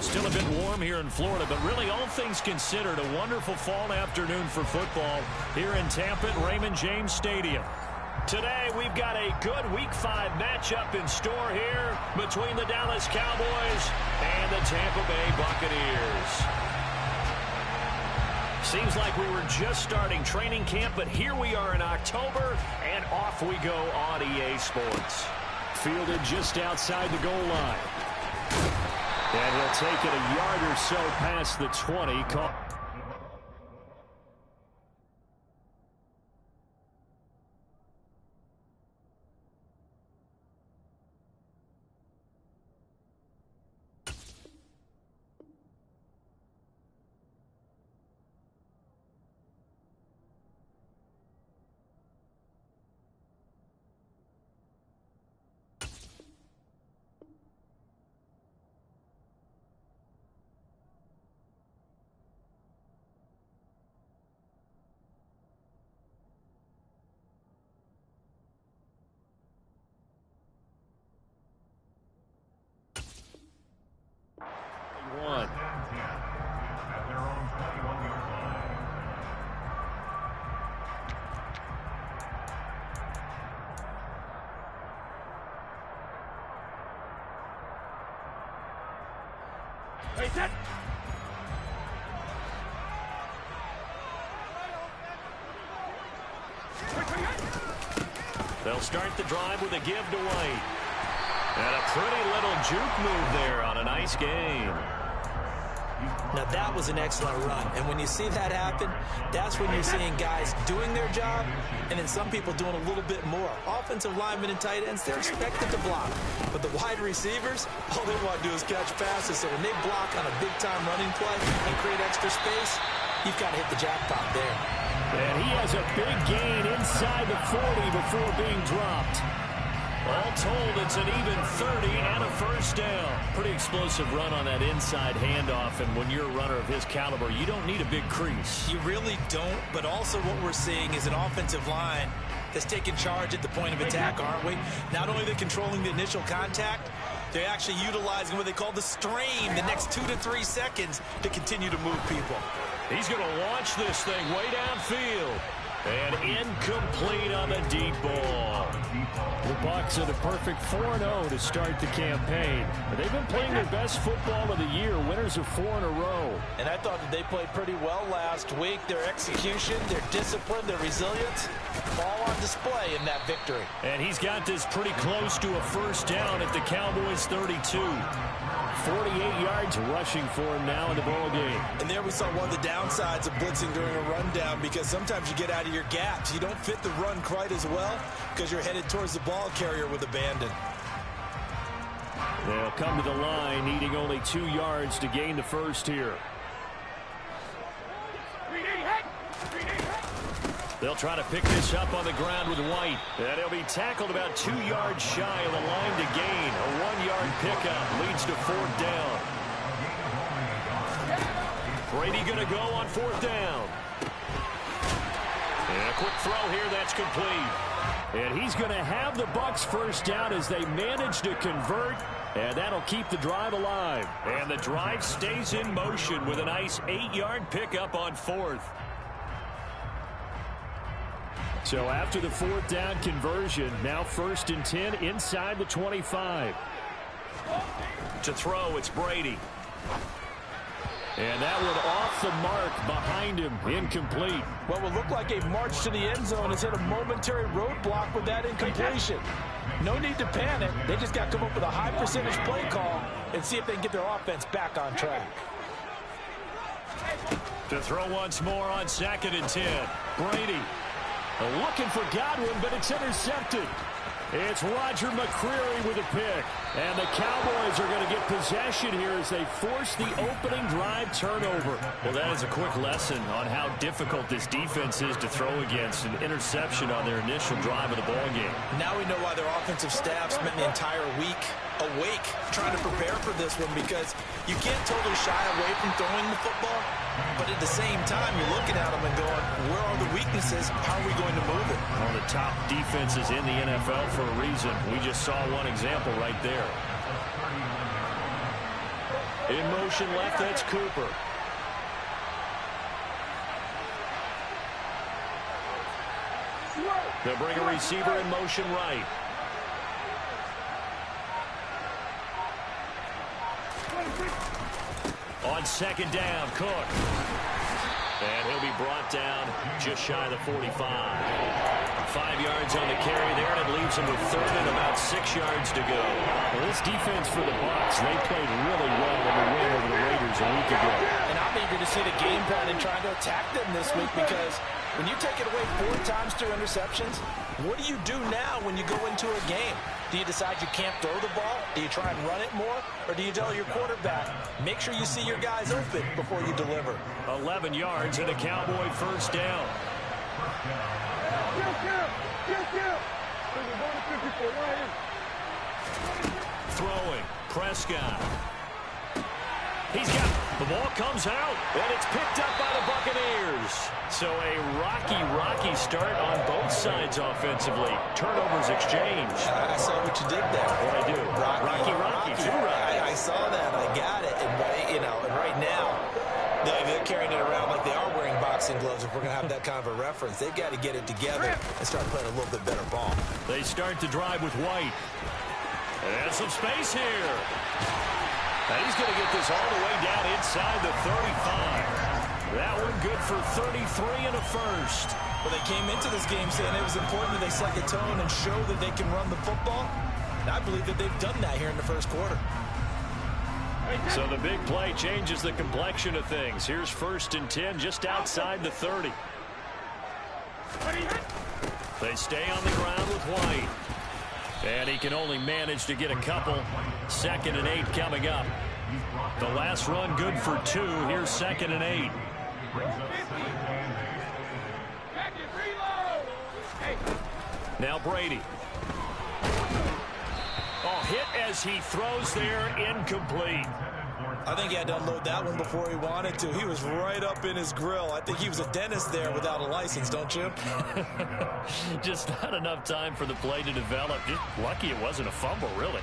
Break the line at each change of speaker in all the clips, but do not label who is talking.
Still a bit warm here in Florida, but really all things considered, a wonderful fall afternoon for football here in Tampa at Raymond James Stadium. Today, we've got a good Week 5 matchup in store here between the Dallas Cowboys and the Tampa Bay Buccaneers. Seems like we were just starting training camp, but here we are in October, and off we go on EA Sports. Fielded just outside the goal line. And he'll take it a yard or so past the 20. They'll start the drive with a give to White. And a pretty little juke move there on a nice game.
Now that was an excellent run. And when you see that happen, that's when you're seeing guys doing their job and then some people doing a little bit more. Offensive linemen and tight ends, they're expected to block. But the wide receivers, all they want to do is catch passes. So when they block on a big-time running play and create extra space, you've got to hit the jackpot there.
And he has a big gain inside the 40 before being dropped. All told, it's an even 30 and a first down. Pretty explosive run on that inside handoff, and when you're a runner of his caliber, you don't need a big crease.
You really don't, but also what we're seeing is an offensive line that's taking charge at the point of attack, aren't we? Not only are they controlling the initial contact, they're actually utilizing what they call the strain, the next 2 to 3 seconds, to continue to move people.
He's going to launch this thing way downfield. And incomplete on the deep ball. The Bucs are the perfect 4-0 to start the campaign. They've been playing their best football of the year. Winners of 4 in a row.
And I thought that they played pretty well last week. Their execution, their discipline, their resilience, all on display in that victory.
And he's got this pretty close to a first down at the Cowboys 32. 48 yards rushing for him now in the ball game.
And there we saw one of the downsides of blitzing during a rundown, because sometimes you get out of your gaps. You don't fit the run quite as well because you're headed towards the ball carrier with abandon.
They'll come to the line, needing only 2 yards to gain the first here. They'll try to pick this up on the ground with White. And he'll be tackled about 2 yards shy of the line to gain. A 1-yard pickup leads to 4th down. Brady going to go on 4th down. And a quick throw here, that's complete. And he's going to have the Bucs first down as they manage to convert. And that'll keep the drive alive. And the drive stays in motion with a nice 8-yard pickup on 4th. So after the 4th down conversion, now 1st and 10 inside the 25. To throw, it's Brady. And that one off the mark behind him, incomplete.
What will look like a march to the end zone has hit a momentary roadblock with that incompletion. No need to panic. They just got to come up with a high percentage play call and see if they can get their offense back on track.
To throw once more on 2nd and 10. Brady. Looking for Godwin, but it's intercepted. It's Roger McCreary with a pick. And the Cowboys are going to get possession here as they force the opening drive turnover. Well, that is a quick lesson on how difficult this defense is to throw against. An interception on their initial drive of the ballgame.
Now we know why their offensive staff spent the entire week awake trying to prepare for this one, because you can't totally shy away from throwing the football, but at the same time you're looking at them and going, where are the weaknesses? How are we going to move it?
One of the top defenses in the NFL for a reason. We just saw one example right there. In motion left, that's Cooper. They'll bring a receiver in motion right. On second down, Cook. And he'll be brought down just shy of the 45. 5 yards on the carry there, and it leaves him with third and about 6 yards to go.
Well, this defense for the Bucs, they played really well in the win over the Raiders a week ago.
And I'm eager to see the game plan and trying to attack them this week, because when you take it away 4 times through interceptions, what do you do now when you go into a game? Do you decide you can't throw the ball? Do you try and run it more? Or do you tell your quarterback, make sure you see your guys open before you deliver?
11 yards and a Cowboy first down. Throwing, Prescott. He's got the ball, comes out, and it's picked up by the Buccaneers. So a rocky start on both sides offensively. Turnovers exchanged.
I saw what you did there.
What'd I do? Rocky. Too rocky.
I saw that. I got it. And, and right now, they're carrying it around like they are wearing boxing gloves. If we're going to have that kind of a reference, they've got to get it together and start playing a little bit better ball.
They start the drive with White. And some space here. And he's going to get this all the way down inside the 35. That one good for 33 and a first.
Well, they came into this game saying it was important that they set the tone and show that they can run the football. And I believe that they've done that here in the first quarter.
So the big play changes the complexion of things. Here's 1st and 10 just outside the 30. They stay on the ground with White. And he can only manage to get a couple. 2nd and 8 coming up. The last run good for 2. Here's 2nd and 8. Now Brady. Oh, hit as he throws there, incomplete.
I think he had to unload that one before he wanted to. He was right up in his grill. I think he was a dentist there without a license, don't you?
Just not enough time for the play to develop. Just lucky it wasn't a fumble, really.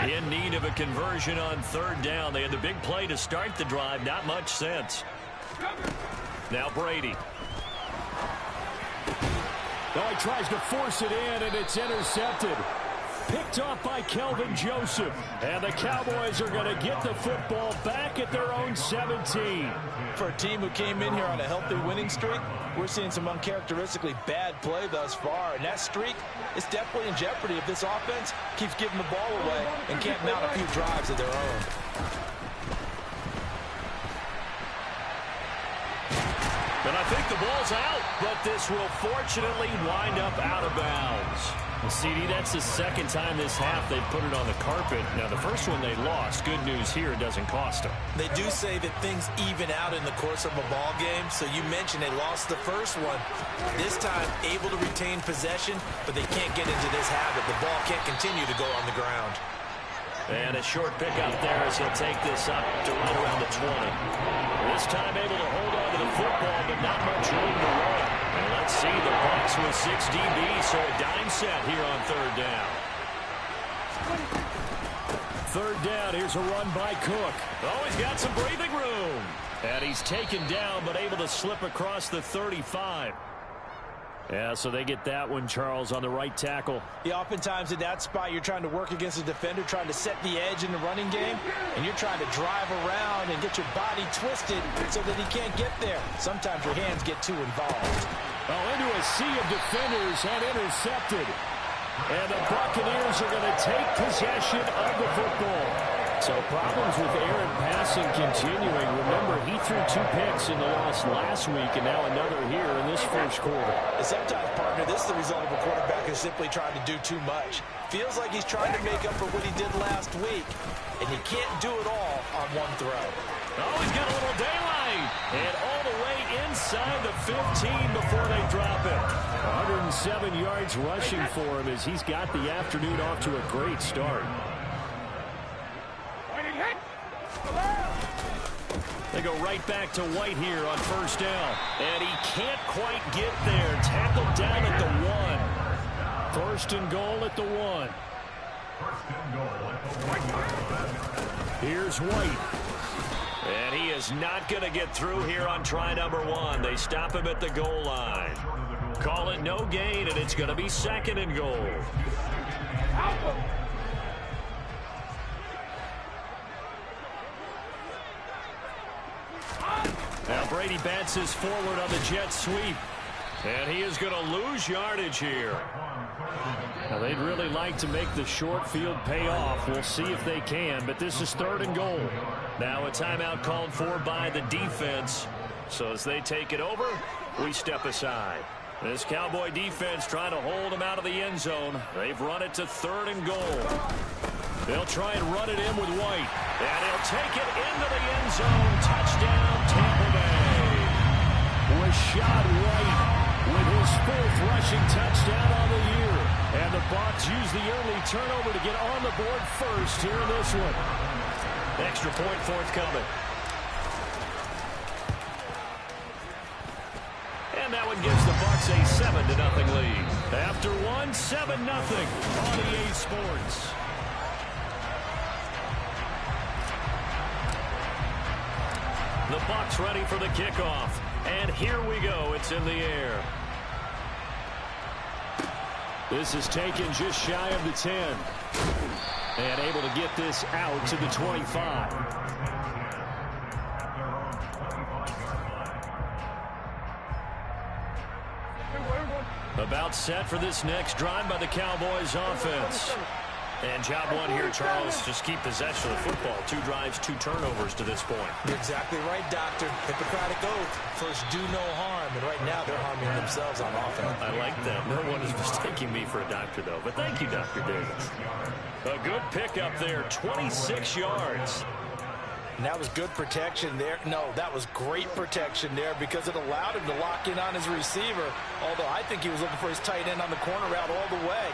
In need of a conversion on 3rd down. They had the big play to start the drive. Not much sense. Now Brady.
Oh, he tries to force it in, and it's intercepted. Picked off by Kelvin Joseph.
And the Cowboys are going to get the football back at their own 17.
For a team who came in here on a healthy winning streak, we're seeing some uncharacteristically bad play thus far. And that streak is definitely in jeopardy if this offense keeps giving the ball away and can't mount a few drives of their own.
And I think the ball's out, but this will fortunately wind up out of bounds.
Well, CD, that's the 2nd time this half they've put it on the carpet. Now, the first one they lost. Good news here, it doesn't cost them.
They do say that things even out in the course of a ball game. So you mentioned they lost the first one. This time, able to retain possession, but they can't get into this habit. The ball can't continue to go on the ground.
And a short pickup there as he'll take this up to right around the 20. This time able to hold on to the football, but not much room to run. And let's see the Bucs with 6 DBs, so a dime set here on 3rd down.
3rd down, here's a run by Cook.
Oh, he's got some breathing room. And he's taken down, but able to slip across the 35.
Yeah, so they get that one, Charles, on the right tackle.
Yeah, oftentimes in that spot, you're trying to work against a defender, trying to set the edge in the running game, and you're trying to drive around and get your body twisted so that he can't get there. Sometimes your hands get too involved.
Oh, into a sea of defenders and intercepted. And the Buccaneers are going to take possession of the football. So problems with Aaron passing continuing. Remember, he threw 2 picks in the loss last week, and now another here in this first quarter.
And sometimes, partner, this is the result of a quarterback who's simply trying to do too much. Feels like he's trying to make up for what he did last week, and you can't do it all on one throw.
Oh, he's got a little daylight. And all the way inside the 15 before they drop it.
107 yards rushing for him as he's got the afternoon off to a great start.
They go right back to White here on 1st down. And he can't quite get there. Tackled down at the 1. First and goal at the 1. Here's White. And he is not going to get through here on try number 1. They stop him at the goal line. Call it no gain, and it's going to be second and goal. Now Brady bounces forward on the jet sweep. And he is going to lose yardage here. Now they'd really like to make the short field pay off. We'll see if they can, but this is third and goal. Now a timeout called for by the defense. So as they take it over, we step aside. This Cowboy defense trying to hold him out of the end zone. They've run it to third and goal. They'll try and run it in with White. And he'll take it into the end zone. Touchdown, Tampa Bay. Rashad White with his 4th rushing touchdown on the year. And the Bucs use the early turnover to get on the board first here in this one. Extra point forthcoming. And that one gives the Bucs a 7-0 lead. After one, 7-0 on EA Sports. The Bucs ready for the kickoff. And here we go. It's in the air. This is taken just shy of the 10. And able to get this out to the 25. About set for this next drive by the Cowboys offense. And job one here, Charles, just keep possession of the football. 2 drives, 2 turnovers to this point.
You're exactly right, Doctor. Hippocratic oath. First, do no harm. And right now, they're harming themselves on offense.
I like that. No one is mistaking me for a doctor, though. But thank you, Dr. Davis. A good pickup there, 26 yards.
And that was good protection there. No, that was great protection there because it allowed him to lock in on his receiver. Although I think he was looking for his tight end on the corner route all the way.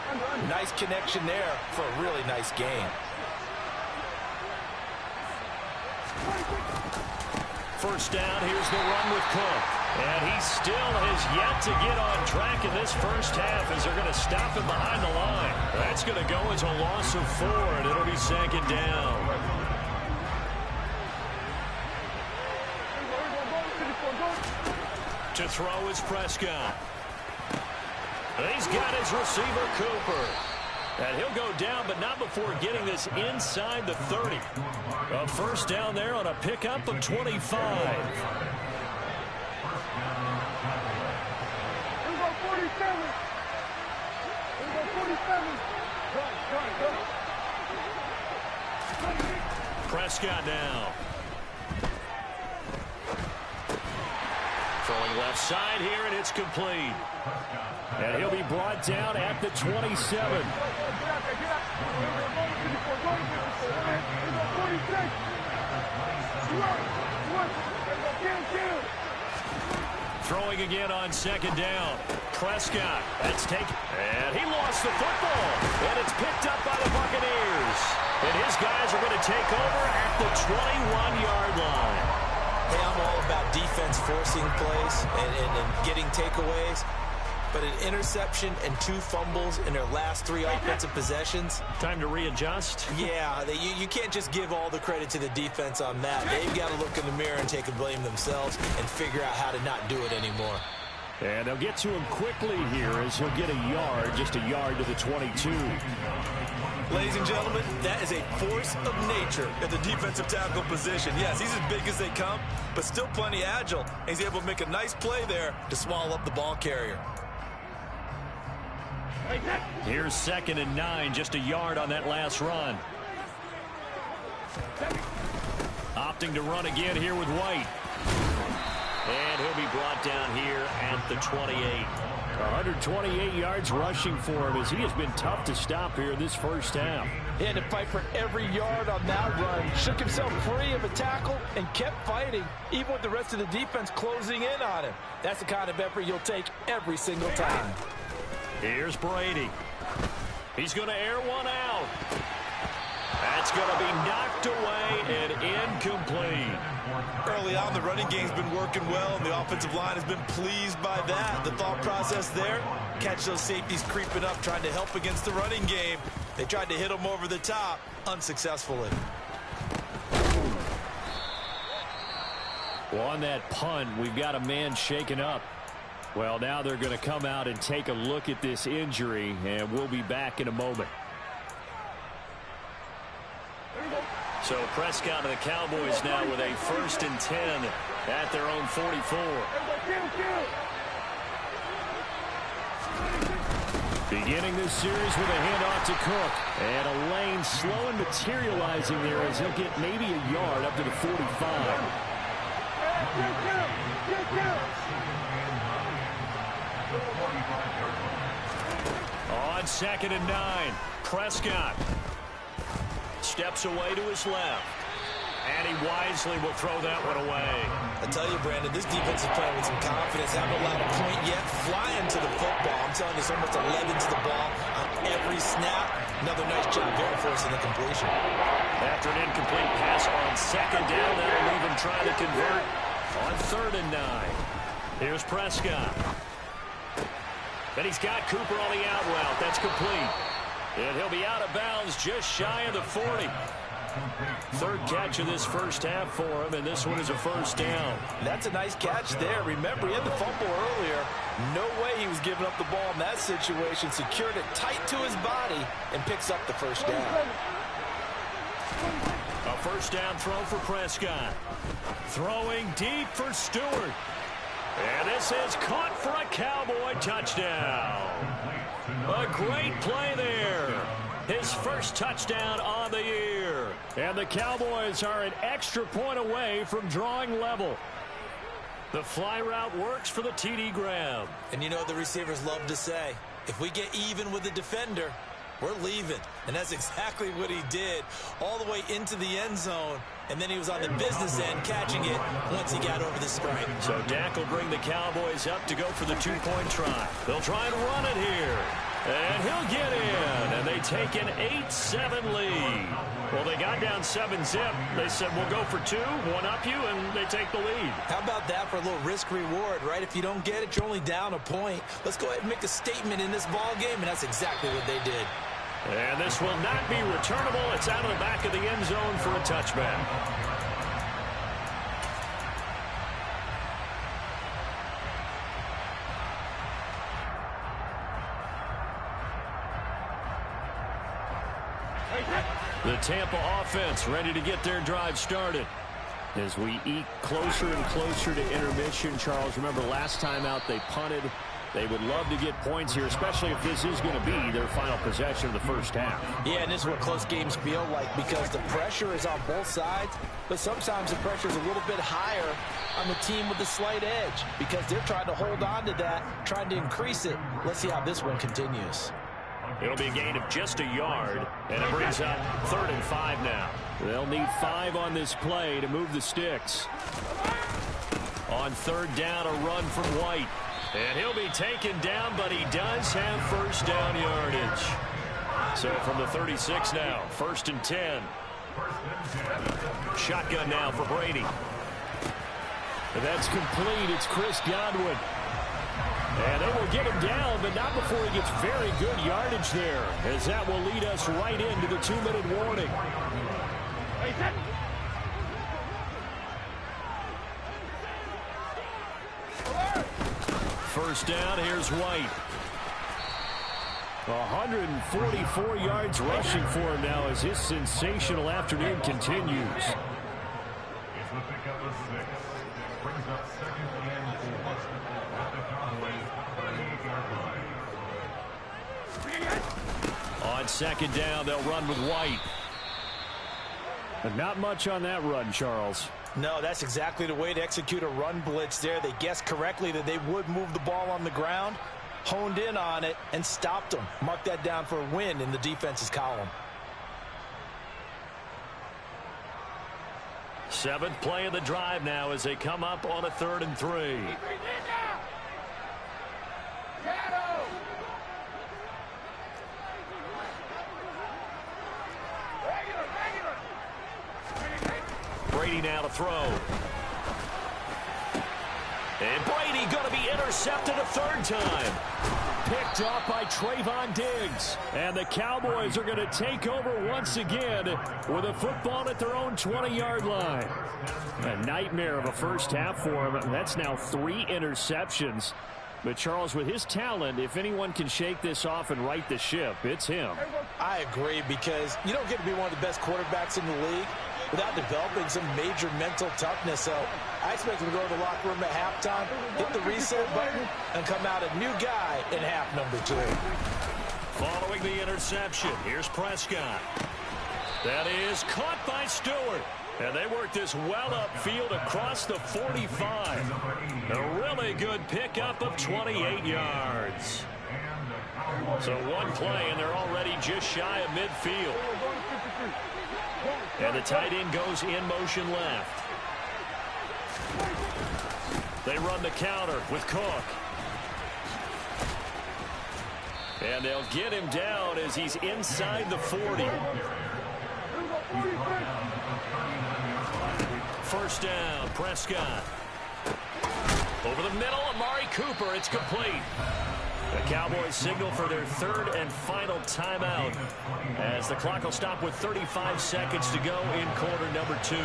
Nice connection there for a really nice game.
First down, here's the run with Cook. And he still has yet to get on track in this first half as they're going to stop him behind the line. That's going to go as a loss of 4, and it'll be second down. To throw is Prescott. He's got his receiver, Cooper. And he'll go down, but not before getting this inside the 30. A first down there on a pickup of 25. Prescott now. Throwing left side here, and it's complete. And he'll be brought down at the 27. Throwing again on second down. Prescott, that's taken. And he lost the football. And it's picked up by the Buccaneers. And his guys are going to take over at the 21-yard line.
Hey, I'm all about defense forcing plays and getting takeaways. But an interception and 2 fumbles in their last 3 offensive possessions.
Time to readjust?
Yeah, you can't just give all the credit to the defense on that. They've got to look in the mirror and take the blame themselves and figure out how to not do it anymore.
And they'll get to him quickly here as he'll get a yard, just a yard to the 22.
Ladies and gentlemen, that is a force of nature at the defensive tackle position. Yes, he's as big as they come, but still plenty agile. And he's able to make a nice play there to swallow up the ball carrier.
Here's 2nd and 9, just a yard on that last run. Opting to run again here with White. And he'll be brought down here at the 28. 128 yards rushing for him as he has been tough to stop here in this first half.
He had to fight for every yard on that run. Shook himself free of a tackle and kept fighting, even with the rest of the defense closing in on him. That's the kind of effort you'll take every single time.
Here's Brady. He's going to air one out. That's going to be knocked away and incomplete.
Early on, the running game's been working well, and the offensive line has been pleased by that. The thought process there, Catch those safeties creeping up, trying to help against the running game. They tried to hit him over the top, unsuccessfully.
Well, on that punt, we've got a man shaken up. Well, now they're going to come out and take a look at this injury, and we'll be back in a moment. So Prescott and the Cowboys now with a 1st and 10 at their own 44. Beginning this series with a handoff to Cook. And a lane slow and materializing there as he'll get maybe a yard up to the 45. On 2nd and 9, Prescott steps away to his left. And he wisely will throw that one away.
I tell you, Brandon, this defense is playing with some confidence. Haven't allowed a point yet. Flying to the football. I'm telling you, it's almost 11 to the ball on every snap. Another nice job there forcing the completion.
After an incomplete pass on 2nd down, that'll leave him trying to convert on 3rd and 9. Here's Prescott. And he's got Cooper on the out route. That's complete. And he'll be out of bounds just shy of the 40. 3rd catch of this first half for him, and this one is a 1st down.
That's a nice catch there. Remember, he had the fumble earlier. No way he was giving up the ball in that situation. Secured it tight to his body and picks up the 1st down.
A 1st down throw for Prescott. Throwing deep for Stewart. And this is caught for a Cowboy touchdown. A great play there. His 1st touchdown on the year. And the Cowboys are an extra point away from drawing level. The fly route works for the TD grab.
And you know the receivers love to say, if we get even with the defender, we're leaving. And that's exactly what he did. All the way into the end zone. And then he was on the business end catching it once he got over the stripe.
So Dak will bring the Cowboys up to go for the 2-point try. They'll try and run it here. And he'll get in. And they take an 8-7 lead. Well, they got down 7-zip. They said, we'll go for 2, one up you, and they take the lead.
How about that for a little risk-reward, right? If you don't get it, you're only down a point. Let's go ahead and make a statement in this ball game, and that's exactly what they did.
And this will not be returnable. It's out of the back of the end zone for a touchback. The Tampa offense ready to get their drive started. As we eke closer and closer to intermission, Charles, remember last time out they punted. They would love to get points here, especially if this is going to be their final possession of the first half.
Yeah, and this is what close games feel like because the pressure is on both sides, but sometimes the pressure is a little bit higher on the team with the slight edge because they're trying to hold on to that, trying to increase it. Let's see how this one continues.
It'll be a gain of just a yard, and it brings up 3rd and 5 now. They'll need 5 on this play to move the sticks. On 3rd down, a run from White. And he'll be taken down, but he does have 1st down yardage. So from the 36 now, 1st and 10. Shotgun now for Brady. And that's complete. It's Chris Godwin. And they will get him down, but not before he gets very good yardage there, as that will lead us right into the 2-minute warning. First down, here's White. 144 yards rushing for him now as his sensational afternoon continues. On 2nd down, they'll run with White. But not much on that run, Charles.
No, that's exactly the way to execute a run blitz there. They guessed correctly that they would move the ball on the ground, honed in on it, and stopped them. Mark that down for a win in the defense's column.
7th play of the drive now as they come up on a 3rd and 3. Brady now to throw. And Brady going to be intercepted a 3rd time. picked off by Trayvon Diggs. And the Cowboys are going to take over once again with a football at their own 20-yard line. A nightmare of a first half for him. That's now 3 interceptions. But, Charles, with his talent, if anyone can shake this off and right the ship, it's him.
I agree, because you don't get to be one of the best quarterbacks in the league without developing some major mental toughness. So I expect him to go to the locker room at halftime, hit the reset button, and come out a new guy in half number 2.
Following the interception, here's Prescott. That is caught by Stewart. And they work this well upfield across the 45. A really good pickup of 28 yards. So one play, and they're already just shy of midfield. And the tight end goes in motion left. They run the counter with Cook. And they'll get him down as he's inside the 40. First down, Prescott. Over the middle, Amari Cooper. It's complete. The Cowboys signal for their 3rd and final timeout as the clock will stop with 35 seconds to go in quarter number 2.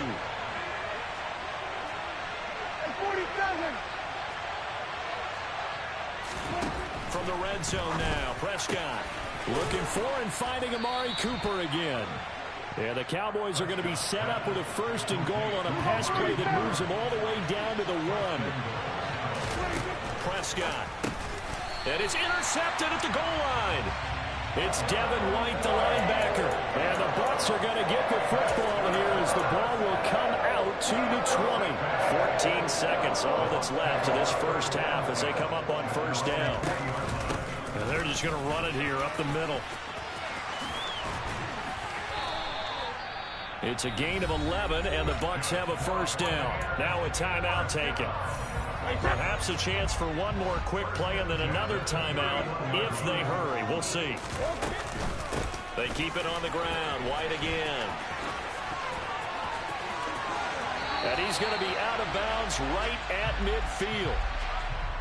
From the red zone now, Prescott looking for and finding Amari Cooper again. And the Cowboys are going to be set up with a 1st and goal on a pass play that moves them all the way down to the 1. Prescott. It is intercepted at the goal line. It's Devin White, the linebacker. And the Bucs are going to get the football here as the ball will come out to the 20. 14 seconds, all that's left of this first half as they come up on first down. And they're just going to run it here up the middle. It's a gain of 11, and the Bucs have a first down. Now a timeout taken. Perhaps a chance for one more quick play and then another timeout if they hurry. We'll see. They keep it on the ground. White again. And he's going to be out of bounds right at midfield.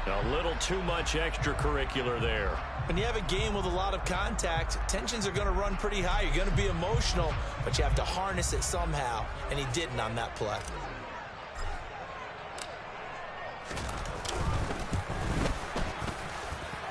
A little too much extracurricular there.
When you have a game with a lot of contact, tensions are going to run pretty high. You're going to be emotional, but you have to harness it somehow, and he didn't on that play.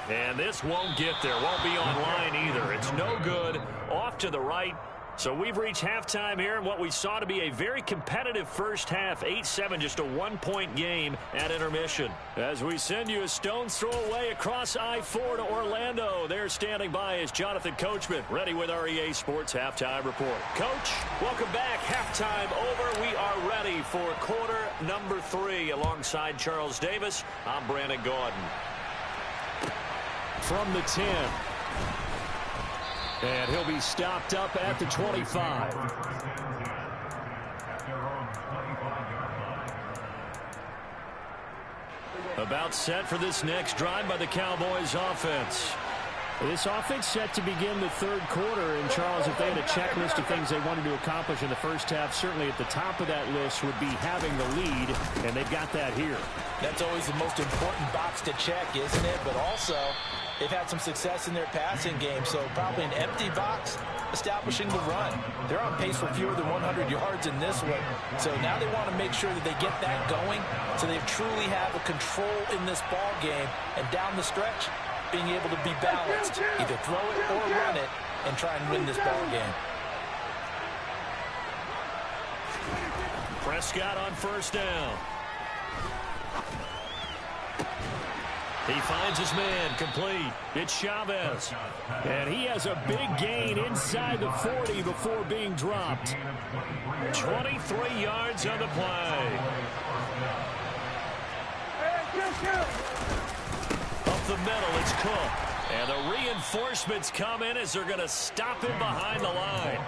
And this won't get there. Won't be on line either. It's no good. Off to the right. So we've reached halftime here in what we saw to be a very competitive first half. 8-7, just a 1-point game at intermission. As we send you a stone's throw away across I-4 to Orlando. There standing by is Jonathan Coachman, ready with our EA Sports Halftime Report. Coach, welcome back. Halftime over. We are ready for quarter number 3. Alongside Charles Davis, I'm Brandon Gaudin. From the 10. And he'll be stopped up at the 25. About set for this next drive by the Cowboys offense. This offense set to begin the 3rd quarter. And, Charles, if they had a checklist of things they wanted to accomplish in the first half, certainly at the top of that list would be having the lead, and they've got that here. That's always the most important box to check, isn't it? But also, they've had some success in their passing game, so probably an empty box establishing the run. They're on pace for fewer than 100 yards in this one, so now they want to make sure that they get that going so they truly have a control in this ball game, and down the stretch, being able to be balanced, either throw it or run it, and try and win this ball game. Prescott on first down. He finds his man, complete. It's Chavez. And he has a big gain inside the 40 before being dropped. 23 yards on the play. Up the middle, it's Cook. And the reinforcements come in as they're going to stop him behind the line.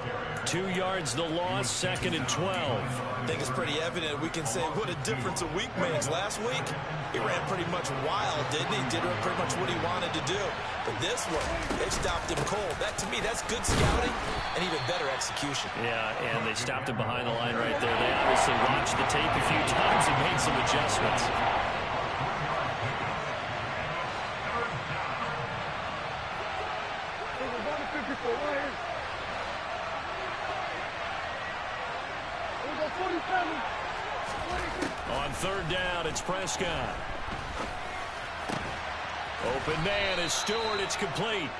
2 yards the loss, 2nd and 12.
I think it's pretty evident. We can say what a difference a week makes. Last week, he ran pretty much wild, didn't he? Did pretty much what he wanted to do. But this one, they stopped him cold. That, to me, that's good scouting and even better execution.
Yeah, and they stopped him behind the line right there. They obviously watched the tape a few times and made some adjustments. On third down, it's Prescott. Open man is Stewart. It's complete.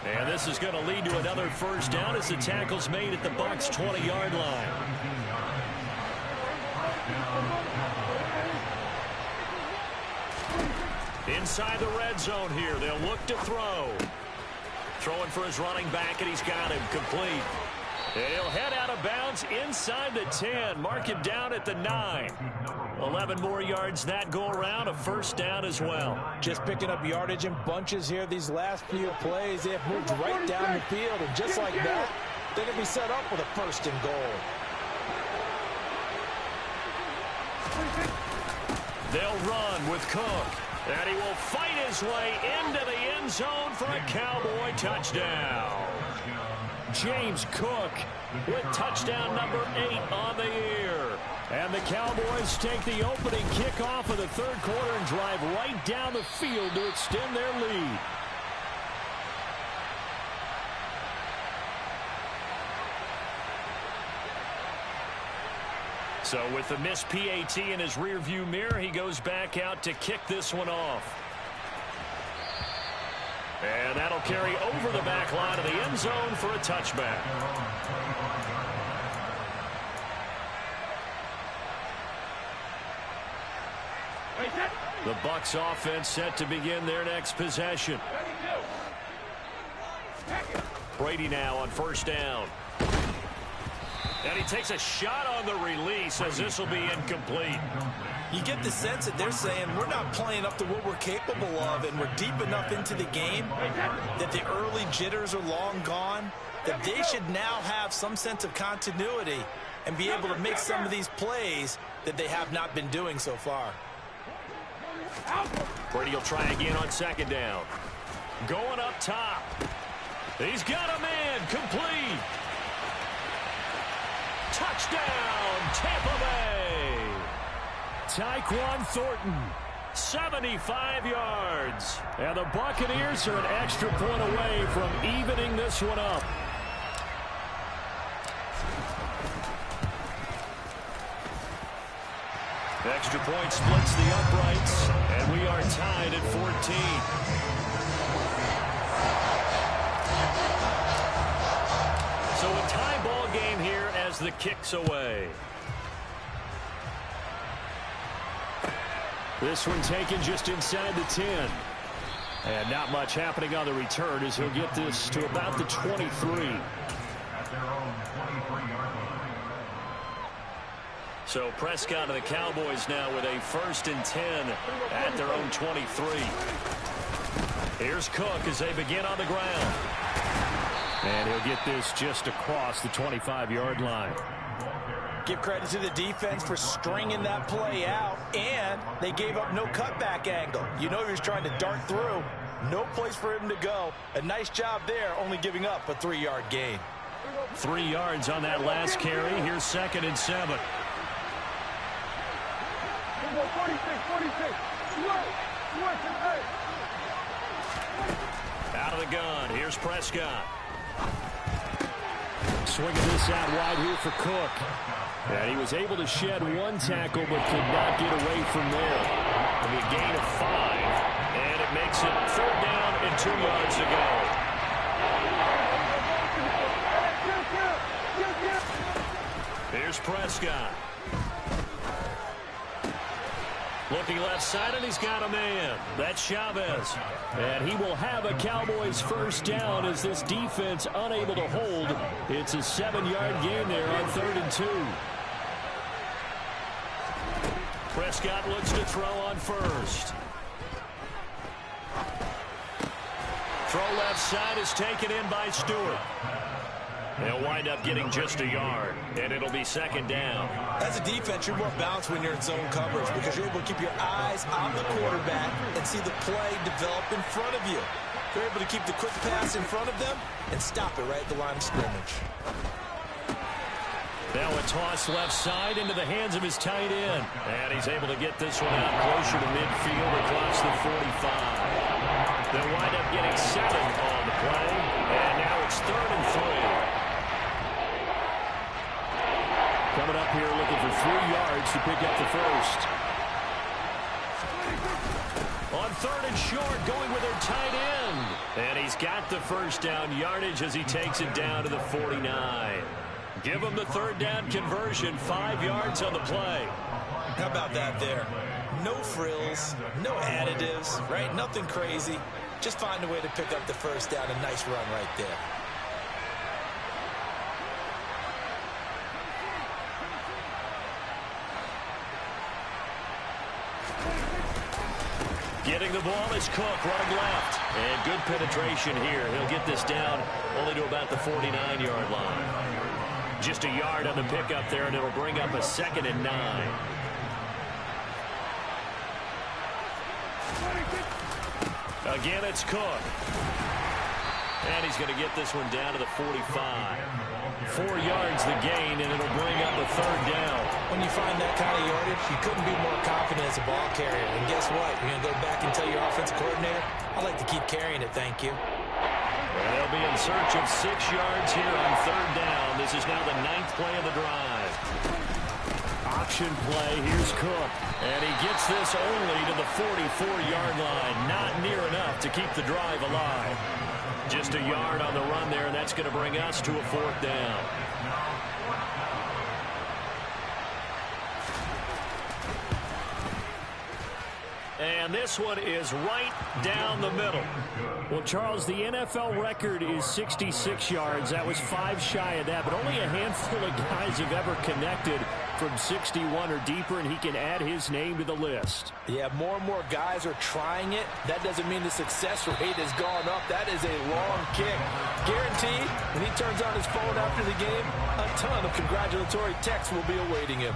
And this is going to lead to another first down as the tackle's made at the Bucs' 20-yard line. Inside the red zone here. They'll look to throw. Throwing for his running back, and he's got him complete. He'll head out of bounds inside the 10. Mark him down at the 9. 11 more yards that go around. A first down as well.
Just picking up yardage in bunches here these last few plays. They have moved right down the field, and just like that, they're going to be set up with a first and goal.
They'll run with Cook. And he will fight his way into the end zone for a Cowboy touchdown. James Cook with touchdown number 8 on the year. And the Cowboys take the opening kickoff of the third quarter and drive right down the field to extend their lead. So with the missed PAT in his rearview mirror, he goes back out to kick this one off. And that'll carry over the back line of the end zone for a touchback. The Bucs offense set to begin their next possession. Brady now on first down. And he takes a shot on the release as this will be incomplete.
You get the sense that they're saying we're not playing up to what we're capable of, and we're deep enough into the game that the early jitters are long gone, that they should now have some sense of continuity and be able to make some of these plays that they have not been doing so far.
Brady will try again on second down. Going up top. He's got a man complete. Touchdown, Tampa Bay. Tyquan Thornton, 75 yards. And the Buccaneers are an extra point away from evening this one up. Extra point splits the uprights, and we are tied at 14. So a tie ball game here as the kick's away. This one taken just inside the 10. And not much happening on the return as he'll get this to about the 23. So Prescott and the Cowboys now with a 1st and 10 at their own 23. Here's Cook as they begin on the ground. And he'll get this just across the 25-yard line.
Give credit to the defense for stringing that play out, and they gave up no cutback angle. You know he was trying to dart through. No place for him to go. A nice job there, only giving up a 3-yard gain.
3 yards on that last carry. Here's 2nd and 7.
46.
Out of the gun. Here's Prescott. Swinging this out wide here for Cook. And he was able to shed one tackle but could not get away from there. It'll be a gain of 5. And it makes it 3rd down and 2 yards to go. Here's Prescott. Looking left side, and he's got a man. That's Chavez. And he will have a Cowboys 1st down as this defense unable to hold. It's a 7-yard gain there on 3rd and 2. Prescott looks to throw on first. Throw left side is taken in by Stewart. They'll wind up getting just a yard, and it'll be 2nd down.
As a defense, you're more balanced when you're in zone coverage because you're able to keep your eyes on the quarterback and see the play develop in front of you. You're able to keep the quick pass in front of them and stop it right at the line of scrimmage.
Now a toss left side into the hands of his tight end. And he's able to get this one out closer to midfield across the 45. They'll wind up getting 7 on the play. And now it's 3rd and 3. Coming up here looking for 3 yards to pick up the first. On 3rd and short, going with their tight end. And he's got the first down yardage as he takes it down to the 49. Give him the 3rd down conversion, 5 yards on the play.
How about that there? No frills, no additives, right? Nothing crazy. Just find a way to pick up the first down. A nice run right there.
Getting the ball is Cook, running left. And good penetration here. He'll get this down only to about the 49-yard line. Just a yard on the pickup there, and it'll bring up a 2nd and 9. Again, it's Cook. And he's going to get this one down to the 45. 4 yards the gain, and it'll bring up a 3rd down.
When you find that kind of yardage, you couldn't be more confident as a ball carrier. And guess what? You're going to go back and tell your offensive coordinator, I'd like to keep carrying it, thank you.
Well, they'll be in search of 6 yards here on 3rd down. This is now the 9th play of the drive. Option play. Here's Cook. And he gets this only to the 44-yard line. Not near enough to keep the drive alive. Just a yard on the run there, and that's going to bring us to a 4th down. And this one is right down the middle. Well, Charles, the NFL record is 66 yards. That was 5 shy of that, but only a handful of guys have ever connected from 61 or deeper, and he can add his name to the list.
Yeah, more and more guys are trying it. That doesn't mean the success rate has gone up. That is a long kick. Guaranteed, when he turns on his phone after the game, a ton of congratulatory texts will be awaiting him.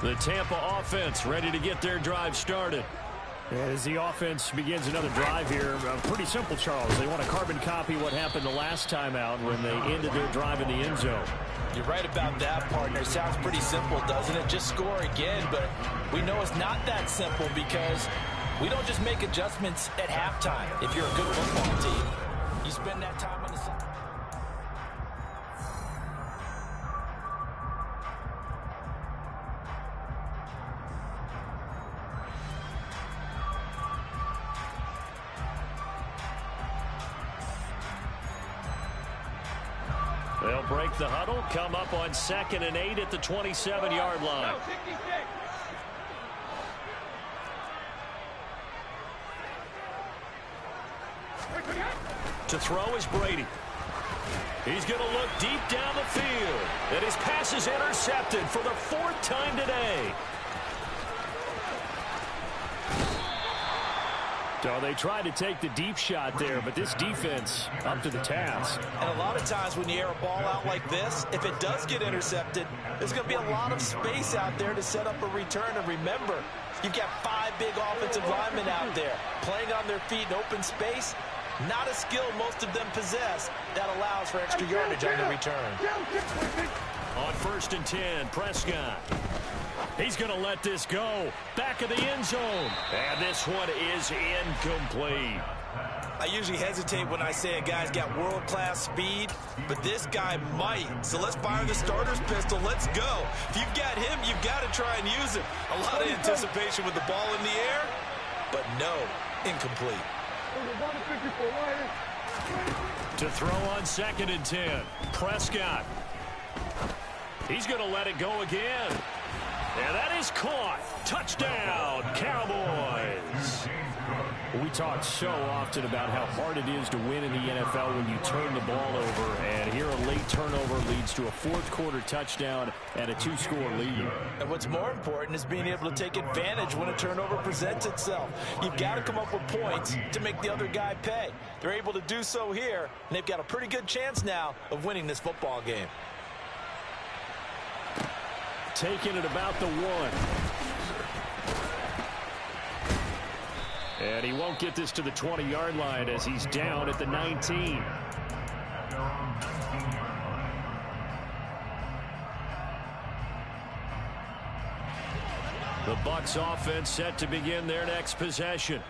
The Tampa offense ready to get their drive started.
As the offense begins another drive here, pretty simple, Charles. They want to carbon copy what happened the last time out when they ended their drive in the end zone.
You're right about that, partner. Sounds pretty simple, doesn't it? Just score again, but we know it's not that simple because we don't just make adjustments at halftime. If you're a good football team, you spend that time on the side.
They'll break the huddle, come up on 2nd and 8 at the 27-yard line. To throw is Brady. He's going to look deep down the field. And his pass is intercepted for the 4th time today.
So they tried to take the deep shot there, but this defense up to the task.
And a lot of times when you air a ball out like this, if it does get intercepted, there's going to be a lot of space out there to set up a return. And remember, you've got 5 big offensive linemen out there playing on their feet in open space. Not a skill most of them possess that allows for extra yardage on the return.
On 1st and 10, Prescott. He's going to let this go. Back of the end zone. And this one is incomplete.
I usually hesitate when I say a guy's got world-class speed, but this guy might. So let's fire the starter's pistol. Let's go. If you've got him, you've got to try and use him. A lot of anticipation with the ball in the air, but no, incomplete.
To throw on 2nd and 10, Prescott. He's going to let it go again. And that is caught. Touchdown, Cowboys.
We talk so often about how hard it is to win in the NFL when you turn the ball over. And here a late turnover leads to a 4th quarter touchdown and a 2-score lead.
And what's more important is being able to take advantage when a turnover presents itself. You've got to come up with points to make the other guy pay. They're able to do so here, and they've got a pretty good chance now of winning this football game.
Taking it about the 1. And he won't get this to the 20-yard line as he's down at the 19. The Bucs offense set to begin their next possession.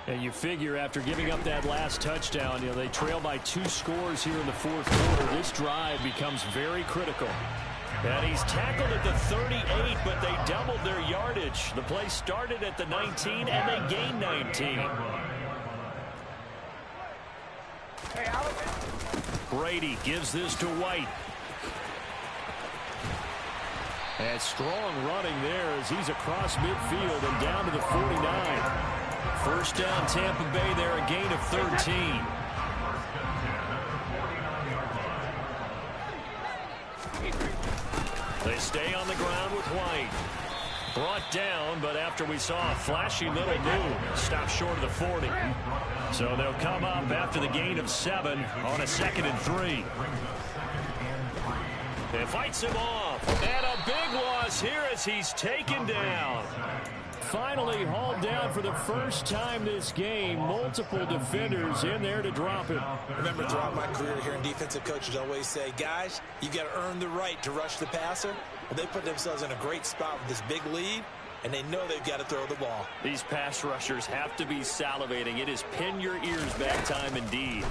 And you figure after giving up that last touchdown, they trail by 2 scores here in the fourth quarter. This drive becomes very critical. And he's tackled at the 38, but they doubled their yardage. The play started at the 19, and they gained 19. Brady gives this to White. And strong running there as he's across midfield and down to the 49. First down, Tampa Bay there, a gain of 13. They stay on the ground with White. Brought down, but after we saw a flashy little move, stopped short of the 40. So they'll come up after the gain of 7 on a 2nd and 3. It fights him off. And a big loss here as he's taken down. Finally hauled down for the first time this game. Multiple defenders in there to drop him.
Remember, throughout my career here in defensive coaches always say, guys, you got to earn the right to rush the passer. Well, they put themselves in a great spot with this big lead, and they know they've got to throw the ball.
These pass rushers have to be salivating. It is pin your ears back time indeed.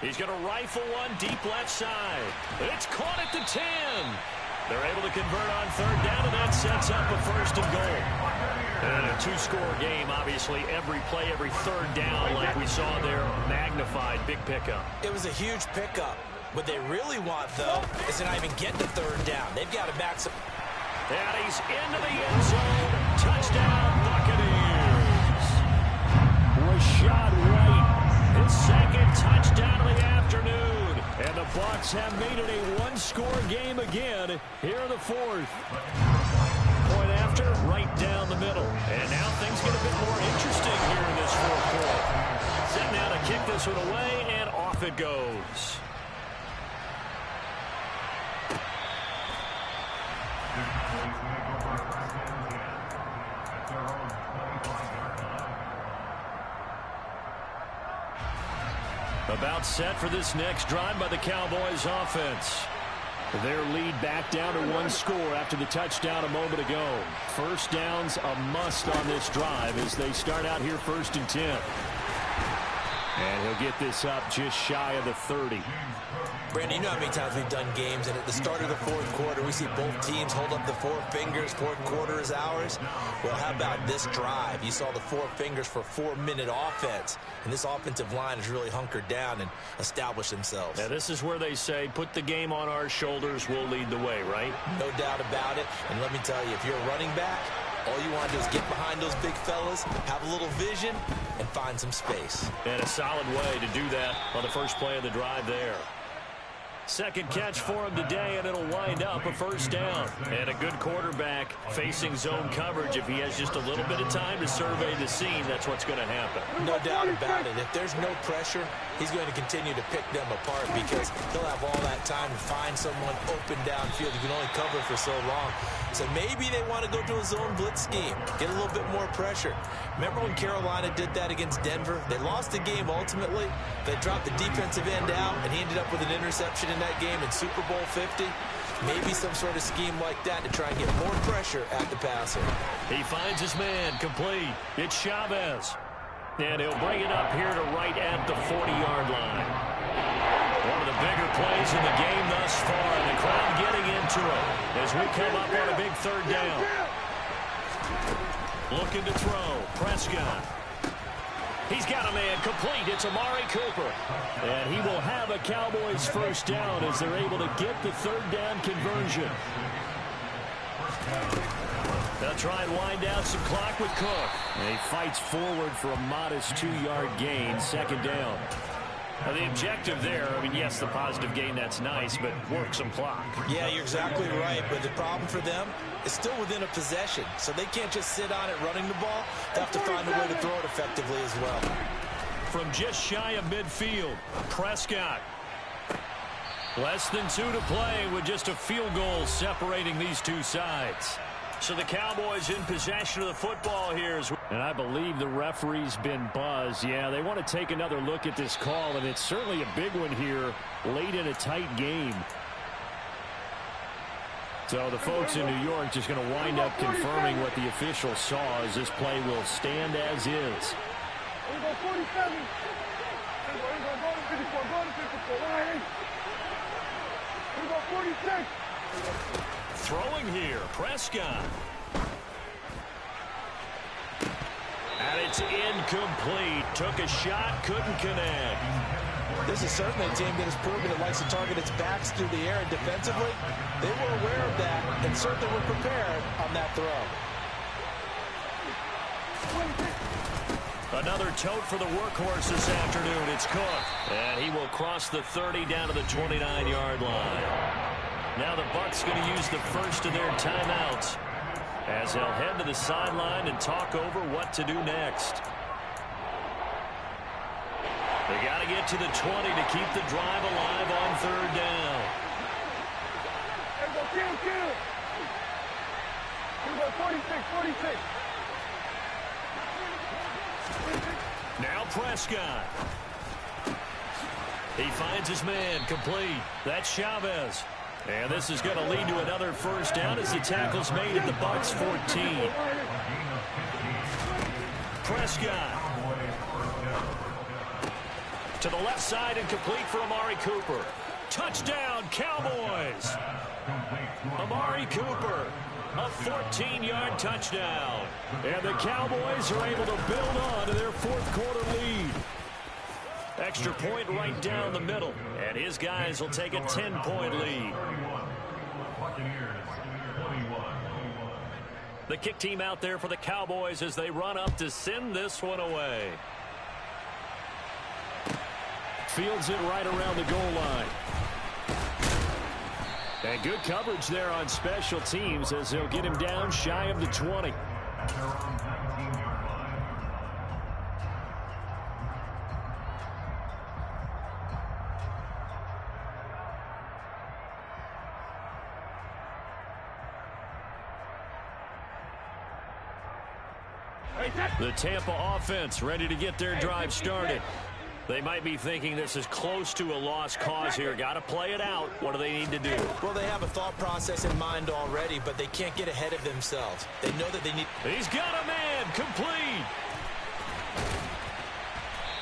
He's going to rifle one deep left side. It's caught at the 10. They're able to convert on 3rd down, and that sets up a 1st and goal. And a 2-score game, obviously, every play, every 3rd down, like we saw there, magnified, big pickup.
It was a huge pickup. What they really want, though, is to not even get to 3rd down. They've got to back some.
And he's into the end zone. Touchdown, Buccaneers. Rashad White, his 2nd touchdown of the afternoon. And the Bucs have made it a 1-score game again here in the 4th. Point after, right down the middle. And now things get a bit more interesting here in this 4th quarter. Set now to kick this one away, and off it goes. About set for this next drive by the Cowboys offense. Their lead back down to 1 score after the touchdown a moment ago. First down's a must on this drive as they start out here 1st and 10. And he'll get this up just shy of the 30.
Brandon, you know how many times we've done games, and at the start of the 4th quarter, we see both teams hold up the 4 fingers, 4th quarter is ours. Well, how about this drive? You saw the 4 fingers for 4-minute offense, and this offensive line has really hunkered down and established themselves.
Yeah, this is where they say, put the game on our shoulders, we'll lead the way, right?
No doubt about it, and let me tell you, if you're a running back, all you want to do is get behind those big fellas, have a little vision, and find some space.
And a solid way to do that on the first play of the drive there. 2nd catch for him today, and it'll wind up a 1st down. And a good quarterback facing zone coverage. If he has just a little bit of time to survey the scene, that's what's going to happen.
No doubt about it. If there's no pressure, he's going to continue to pick them apart because he'll have all that time to find someone open downfield. You can only cover for so long. So maybe they want to go to a zone blitz scheme, get a little bit more pressure. Remember when Carolina did that against Denver? They lost the game ultimately. They dropped the defensive end out, and he ended up with an interception in that game in Super Bowl 50. Maybe some sort of scheme like that to try and get more pressure at the passer.
He finds his man complete. It's Chavez. And he'll bring it up here to right at the 40-yard line. One of the bigger plays in the game thus far. The crowd getting into it as we come up on a big 3rd down. Looking to throw. Prescott. He's got a man complete. It's Amari Cooper. And he will have a Cowboys 1st down as they're able to get the 3rd down conversion. They'll try and wind down some clock with Cook. And he fights forward for a modest 2-yard gain. 2nd down. Now the objective there, I mean, yes, the positive gain, that's nice, but work some clock.
Yeah, you're exactly right. But the problem for them is still within a possession. So they can't just sit on it running the ball. They have to find a way to throw it effectively as well.
From just shy of midfield, Prescott. Less than 2 to play with just a field goal separating these two sides. So the Cowboys in possession of the football here. And I believe the referee's been buzzed. Yeah, they want to take another look at this call, and it's certainly a big one here late in a tight game. So the folks in New York just going to wind up confirming what the official saw, as this play will stand as is. Throwing here, Prescott. And it's incomplete. Took a shot, couldn't connect.
This is certainly a team that has proven it likes to target its backs through the air, and defensively, they were aware of that and certainly were prepared on that throw.
Another tote for the workhorse this afternoon. It's Cook. And he will cross the 30 down to the 29-yard line. Now the Bucs going to use the first of their timeouts, as they'll head to the sideline and talk over what to do next. They got to get to the 20 to keep the drive alive on third down. Now Prescott. He finds his man, complete. That's Chavez. And this is going to lead to another first down as the tackle's made at the Bucs 14. Prescott. To the left side and complete for Amari Cooper. Touchdown, Cowboys. Amari Cooper, a 14-yard touchdown. And the Cowboys are able to build on to their fourth-quarter lead. Extra point right down the middle. And his guys will take a 10-point lead. The kick team out there for the Cowboys as they run up to send this one away. Fields it right around the goal line. And good coverage there on special teams as they'll get him down shy of the 20. The Tampa offense ready to get their drive started. They might be thinking this is close to a lost cause here. Got to play it out. What do they need to do?
Well, they have a thought process in mind already, but they can't get ahead of themselves. They know that they need...
He's got a man, complete.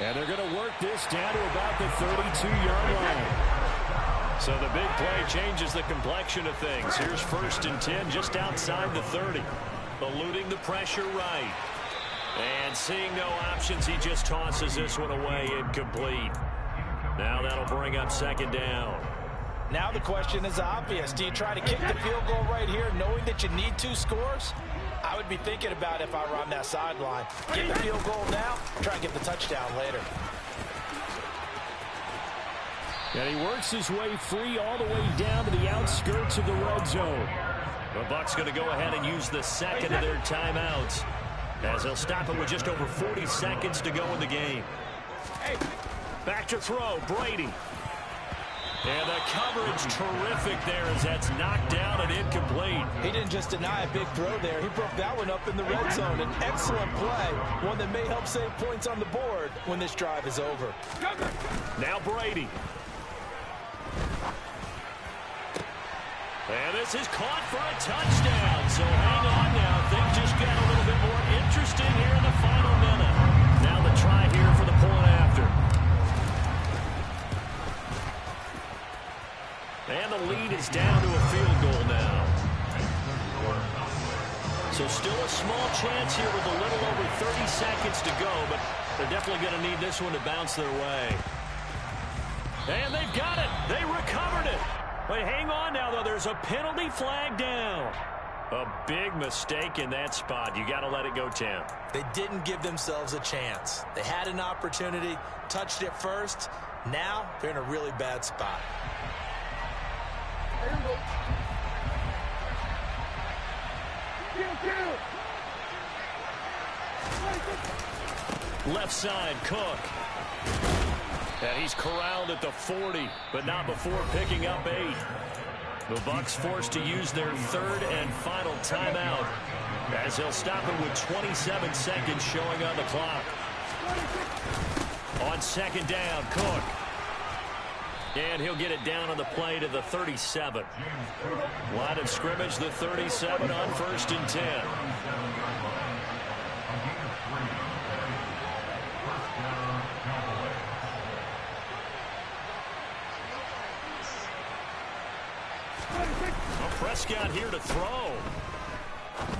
And they're going to work this down to about the 32-yard line. So the big play changes the complexion of things. Here's 1st and 10 just outside the 30. Eluding the pressure right. And seeing no options, he just tosses this one away, incomplete. Now that'll bring up 2nd down.
Now the question is obvious. Do you try to kick the field goal right here knowing that you need 2 scores? I would be thinking about if I were on that sideline. Get the field goal now, try and get the touchdown later.
And he works his way free all the way down to the outskirts of the red zone. The Bucs going to go ahead and use the second of their timeouts, as they'll stop it with just over 40 seconds to go in the game. Back to throw, Brady. And the coverage terrific there as that's knocked down and incomplete.
He didn't just deny a big throw there. He broke that one up in the red zone. An excellent play, one that may help save points on the board when this drive is over.
Now Brady. And this is caught for a touchdown. So hang on now. Things just got a little bit more interesting here in the final minute. Now the try here for the point after. And the lead is down to a field goal now. So still a small chance here with a little over 30 seconds to go, but they're definitely going to need this one to bounce their way. And they've got it. They recovered it. But hang on now, though. There's a penalty flag down. A big mistake in that spot. You got to let it go, Tim.
They didn't give themselves a chance. They had an opportunity, touched it first. Now they're in a really bad spot.
Left side, Cook. And he's corralled at the 40, but not before picking up 8. The Bucs forced to use their 3rd and final timeout, as they'll stop it with 27 seconds showing on the clock. On 2nd down, Cook. And he'll get it down on the play to the 37. Line of scrimmage, the 37 on 1st and 10. Prescott here to throw.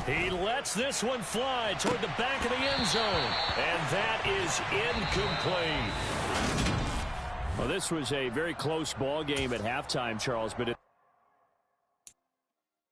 He lets this one fly toward the back of the end zone. And that is incomplete.
Well, this was a very close ball game at halftime, Charles, but